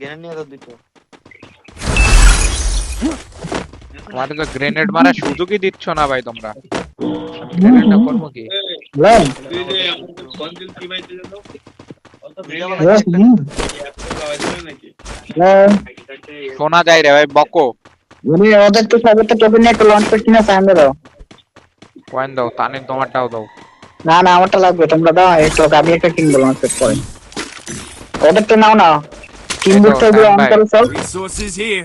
Grenade নিয়ে তো দিত। আমাদের তো গ্রেনেড মারার সুযোগই দিচ্ছ না ভাই তোমরা। আমি গ্রেনেডটা করবো কি? তুই যে বন্ধু কি বাইতে যেত নাকি শোনা যায় রে ভাই, বকো। ওদের তো সবের তো টোকেন নিয়ে একটা লঞ্চ প্যাড কিনে সামনে দাও। কয়েন দাও, তানির তোমারটাও দাও। না না আমারটা লাগবে, তোমরা দাও একটু, আমি একটা কিনবো লঞ্চ প্যাড পরে। ওদের তো নাও না, তিন এই তো বুস্টার গুলো সায়ন অন ভাই। করো সব। Resources here.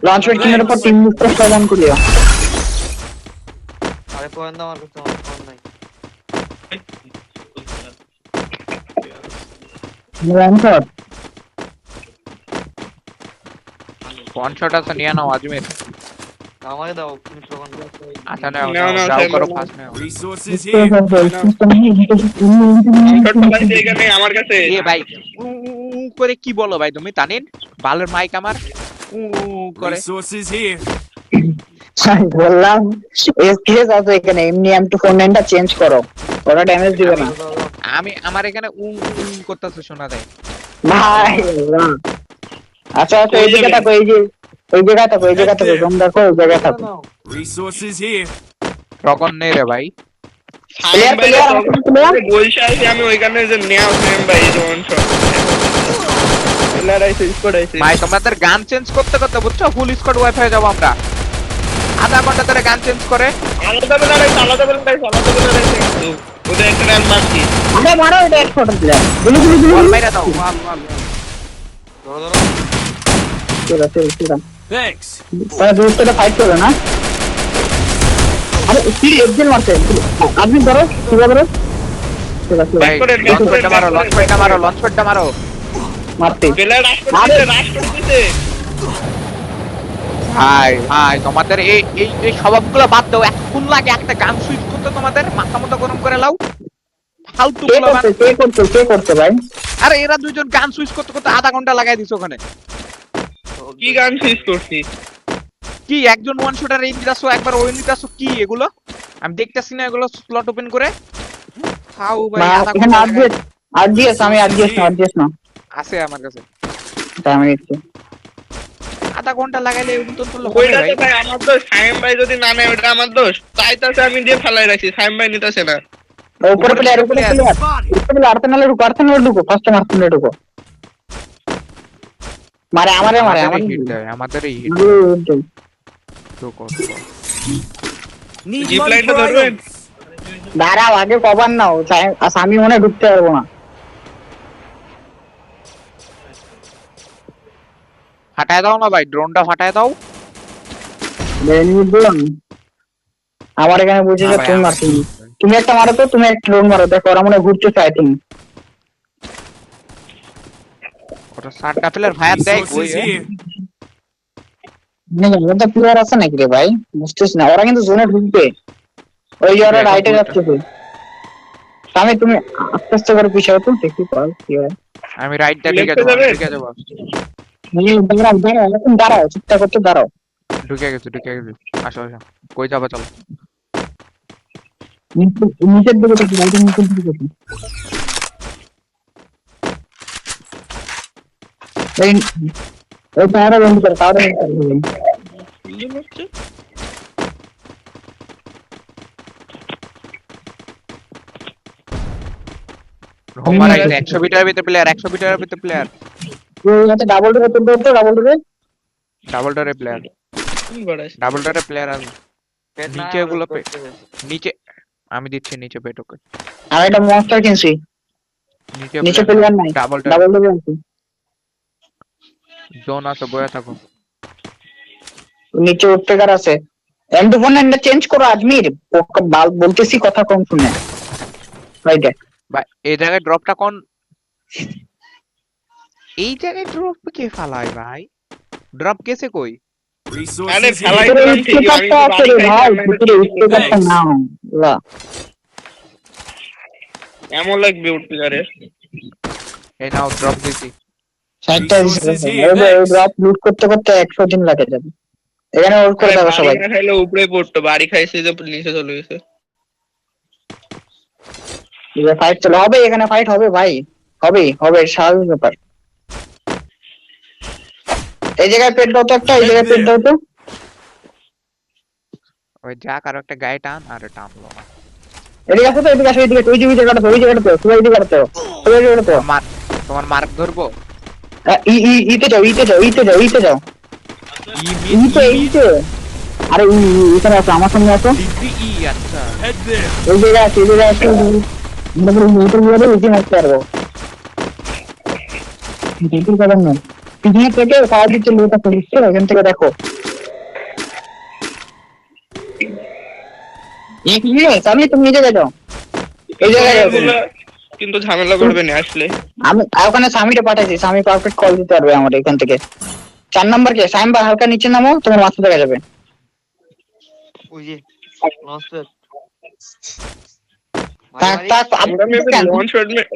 লঞ্চ প্যাড কিনার পর তিন বুস্টার সব অন করিও। আরে কয়েন দাও আমার কাছে, আমার কয়েন নাই। অ্যানসার ওয়ান শট আছে, নিয়ে নাও আজমির। আমাকে দাও তুমি স্লোগান দাও। আচ্ছা নাও, নাও, নাও, যাও সায়ন করো, ভাই, ফার্স্ট নাও। Resources here. এখানে আমার কাছে এ ভাই উ উ উ করে কি বলো ভাই তুমি তানিন? বালের মাইক আমার উ উ করে। Resources here. বললাম এসকেস আছে এখানে, এমনি M249 টা চেঞ্জ করো, ওরা ড্যামেজ দিবে না আমি আমার এখানে উ উ করতেছে, শোনা যায়। ভাই। আচ্ছা আচ্ছা এই জায়গাটা কই, এই জায়গাটা কই, এই জায়গাটা কই, তোমরা দেখো এই জায়গাটা কই। Resources here. রকন নেই রে ভাই। প্লেয়ার প্লেয়ার বলছে আছি আমি ওইখানে যে নেও সেম ভাই জন শট প্লেয়ার আইছে স্কোয়াড আইছে ভাই তোমাদের গান চেঞ্জ করতে করতে বুঝছো, ফুল স্কোয়াড ওয়াইফাই যাবো আমরা। আধা ঘন্টা ধরে গান চেঞ্জ করে। আলাদা বেলায় কিন্তু ওদের একটা রান মারছি আরে মারো এটা এক ফটো প্লেয়ার, গুলি গুলি গুলি বল মাইরা দাও, ওয়াল ওয়াল। ধরো ধরো। চলো Thanks. তারা দুটো ফাইট করবে না। আরে কি একজন মারছে, আপনি ধরো তুই ধরো। ভাই লঞ্চ প্যাডটা মারো, লঞ্চ প্যাডটা মারো, লঞ্চ প্যাডটা মারো। মারতে প্লেয়ার রাশ করে দিতে ভাই ভাই তোমাদের এই এই এই স্বভাবগুলো বাদ দাও। এখন লাগে একটা গান সুইচ করতে, তোমাদের মাথা মতো গরম করে লাও ফালতু কে গুলো। করতে ভাই? আরে এরা দুইজন গান সুইচ করতে করতে আধা ঘন্টা লাগাই দিছে ওখানে। কি গান শেষ করছি কি একজন ওয়ান শটার রেঞ্জ আসো, একবার ওই নিতে আসো, কি এগুলো আমি দেখতেছি না এগুলো স্লট ওপেন করে। হাউ ভাই না আধা এখানে ঘন্টা আরজিএস আমি আরজিএস না আছে আমার কাছে। তাই আমি একটু আধা ঘন্টা লাগাইলে এরকম তো হবে ওইটা ভাই। তো ভাই আমার দোষ সাইম ভাই যদি না নেয় ওটা আমার দোষ চাইতাছে আমি দিয়ে ফেলাই রাখছি সাইম ভাই নিতেছে না উপরে প্লেয়ার আর্সেনালে ঢুকো ফার্স্ট আর্সেনালে ঢুকো। মারে আমারে হিট দেয়, আমাদেরই হিট তো কত। Need জিপ money লাইনটা for ধরবেন items. দাঁড়াও আগে কভার নাও, আমি মনে হয় ঢুকতে পারবো না। ফাটায় দাও না ভাই, ড্রোনটা ফাটায় দাও। আমার এখানে বুঝে না যে ভাই, তুমি মারছো, তুমি একটা মারো তো, তুমি একটা ড্রোন মারো, দেখো ওরা মনে হয় ঘুরতে চায় তুমি। ওটা সাতটা প্লেয়ার ফায়ার দেয় কই? Resources here. ওটা প্লেয়ার আছে নাকি রে ভাই, বুঝতেছি না। ওরা কিন্তু জোনে ঢুকবে, ওই যে ওরা রাইটে যাচ্ছে তো। আমি তুমি আস্তে আস্তে করে পিছাও তো, দেখি পাও কি হয়। আমি রাইটটা ঢুকে Left এ যাবো, যাবে? ঢুকে যাবো। দাঁড়াও ঠিকঠাক করতে দাঁড়াও। ঢুকে গেছে। আসো আসো, কই যাবো চলো। নিচের দিকে দেখি, রাইটের নিচের দিকে দেখি। ওই পাহাড়ে বন্ধ করে, পাহাড়ে বন্ধ করে। রোমার আইছে 100 মিটারের ভিতরে প্লেয়ার, 100 মিটারের ভিতরে প্লেয়ার। ওই আছে ডাবল ডোরে তুলতে হতো, ডাবল ডোরে। ডাবল ডোরে প্লেয়ার, কি করাস ডাবল ডোরে প্লেয়ার আছে পেট না, নিচে গুলো পেট থেকে। নিচে। আমি দিচ্ছি নিচে পেটোকে। আর একটা মনস্টার কিনছি, নিচে প্লেয়ার নাই, ডাবল ডোরে ডাবল ডোরে আছে। জোন আছে, বয়া থাকো। নিচে উপটেকার আছে। M249 চেঞ্জ করো আজমির, বলতেছি কথা কম শুনে। ভাই দেখ ভাই এই জায়গায় ড্রপটা কোন, এই জায়গায় ড্রপ কে ফালায় ভাই? ড্রপ কেসে কই? আরে Resources ফেলাই here. দিলাম ঠিকই আমি তো বাড়ি খাইছি ভিতরে উপটেকারটা নাও লা। এমন লাগবে উঠতে এই নাও ড্রপ দিছি। 60টা Resources here. ড্রপ লুট করতে করতে 100 দিন লাগে যাবে। এখানে ওর করে দাও সবাই। বাড়ি না খাইলে উপরে পড়তো বাড়ি খাইছে যে নিচে চলে গেছে ফাইট চলো হবে, এখানে ফাইট হবে ভাই, হবে স্বাভাবিক ব্যাপার। এই জায়গায় পেট দাও তো একটা, এই জায়গায় পেট দাও তো। ওই যা কারো একটা গায়ে টান, আরে টানলো না। এদিকে আসো তো, এদিকে আসো, এদিকে ওই জায়গাটা তো, ওই জায়গাটা তো, সবাই এদিকে আসো, সবাই এদিকে আসো। তোমার মার্ক ধরবো। ইতে যাও, ইতে যাও, ইতে যাও, ইতে যাও, ইতে, ইতে। আরে এখানে আসো, আমার সামনে আসো। ই আচ্ছা। Head there. এই জায়গায় আছে, এই জায়গায় আছে। ইতে গিয়ে ইজি মারতে পারবো। দেখি কারণ না পিছনে থেকে সাহায্য দিচ্ছে লোকটা পুলিশকে, ওখান থেকে দেখো। এক মিনিট, আমি তুমি এই জায়গায় যাও, এই জায়গায় যাও তুমি। কিন্তু ঝামেলা করবে না আসলে। আমি ওখানে স্বামীটা পাঠাইছি, স্বামী পারফেক্ট কল দিতে পারবে আমার এখান থেকে। 4 নাম্বার কে সাইম বা হালকা নিচে নামো, তোমার মাথা দেখা যাবে। ওই যে লঞ্চ তাক তাক লঞ্চ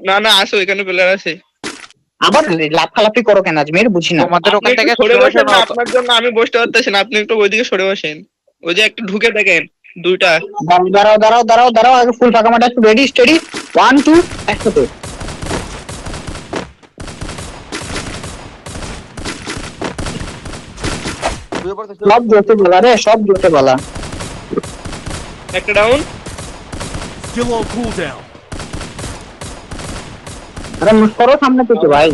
না না আসো, এখানে প্লেয়ার আছে। আবার লাফালাফি করো কেন আজমির, বুঝি না। তোমাদের ওখান আপনি একটু থেকে সরে বসেন না, সরাসরি আপনার জন্য আমি বসতে পারতেছি না, আপনি একটু ওইদিকে সরে বসেন। ওই যে একটু ঢুকে দেখেন দুইটা। দাঁড়াও দাঁড়াও দাঁড়াও দাঁড়াও, আগে ফুল ফাঁকা মাঠে একটু রেডি স্টেডি 1 2 একসাথে। সব জোতে বলা রে, সব জোতে বলা। একটা ডাউন। Still on cooldown. আরে মুখ করো সামনে থেকে ভাই।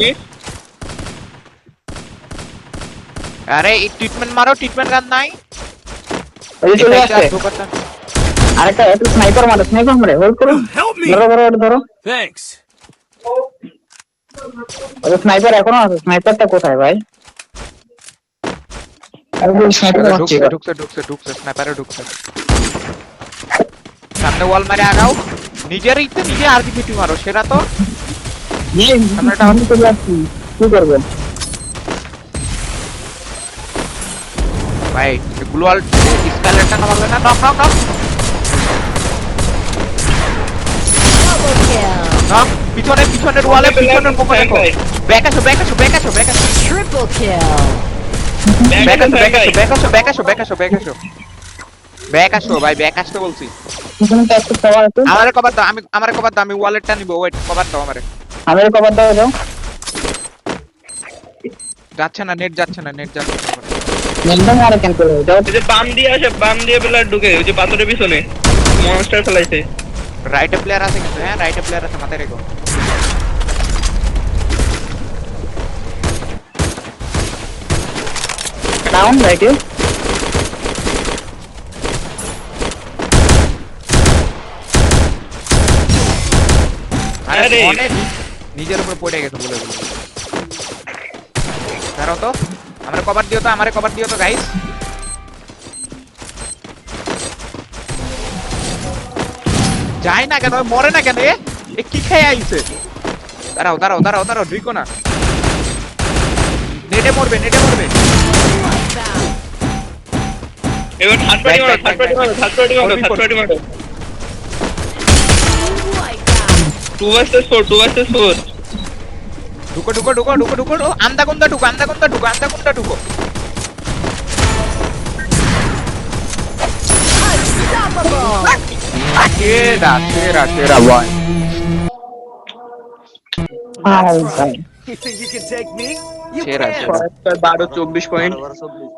আরে এই ট্রিটমেন্ট মারো, ট্রিটমেন্ট গান নাই। এই যে চলে আসছে ঢোকাটা। আরেকটা, একটু স্নাইপার মারে হোল্ড করো। Help me. ধরো ধরো ওটা ধরো। Thanks. ওই স্নাইপার এখনো আছে, স্নাইপারটা কোথায় ভাই? আরে ওই স্নাইপার ঢুকছে ঢুকছে ঢুকছে ঢুকছে, স্নাইপারে ঢুকছে। সামনে ওয়াল মারে আগাও, নিজের ইচ্ছে নিজে আর কি ফিটি মারো, সেটা তো আমরা টাউন চলে যাচ্ছি, কি করবো? ভাই গ্লোয়াল স্কাইলারটা নামাবে না। নক নক নক নক, পিছনে পিছনের ওয়ালে, পিছনের পকেটে দেখো। ব্যাক আসো ব্যাক আসো ব্যাক আসো ব্যাক আসো Triple kill. ব্যাক আসো ব্যাক আসো ব্যাক আসো ব্যাক আসো ব্যাক আসো ব্যাক আসো ব্যাক আসো ভাই, ব্যাক আসতে বলছি। পিছনে তো একটা টাওয়ার আছে। আমারে কভার দাও, আমারে কভার দাও, আমি ওয়ালেটটা নিব। ওয়েট, কভার দাও আমারে। আমাদের কভার দাও দাও। যাচ্ছে না, নেট যাচ্ছে না, নেট যাচ্ছে না। একদম আর কেন করে দাও। ওই যে বাম দিয়ে আসে, বাম দিয়ে প্লেয়ার ঢুকে, ওই যে পাথরের পিছনে মনস্টার ফেলাইছে। রাইটে প্লেয়ার আছে কিন্তু, হ্যাঁ রাইটে প্লেয়ার আছে, মাথায় রেখো। ডাউন রাইটে। আরে আরে। অনেক নিজের উপর পড়ে গেছে বলে বলে। দাঁড়াও তো, আমারে কভার দিও তো, আমারে কভার দিও তো গাইস। যায় না কেন, মরে না কেন? এ কি খেয়ে আইছে? দাঁড়াও দাঁড়াও দাঁড়াও দাঁড়াও, ঢুকো না। নেটে মরবে, নেটে মরবে। এবার থার্ড পার্টি মারো, থার্ড পার্টি মারো, থার্ড পার্টি মারো, থার্ড পার্টি মারো। 2 vs 4, 2 vs 4। ঢুকো ঢুকো ঢুকো ঢুকো ঢুকো ঢুকো, আন্দা কুন্দা ঢুকো, আন্দা কুন্দা ঢুকো, আন্দা কুন্দা ঢুকো। কেডা কেডা কেডা ভাই। আর ভাই You think you can take me? You সেরা can't. সেরা। 12 24 পয়েন্ট। 12 24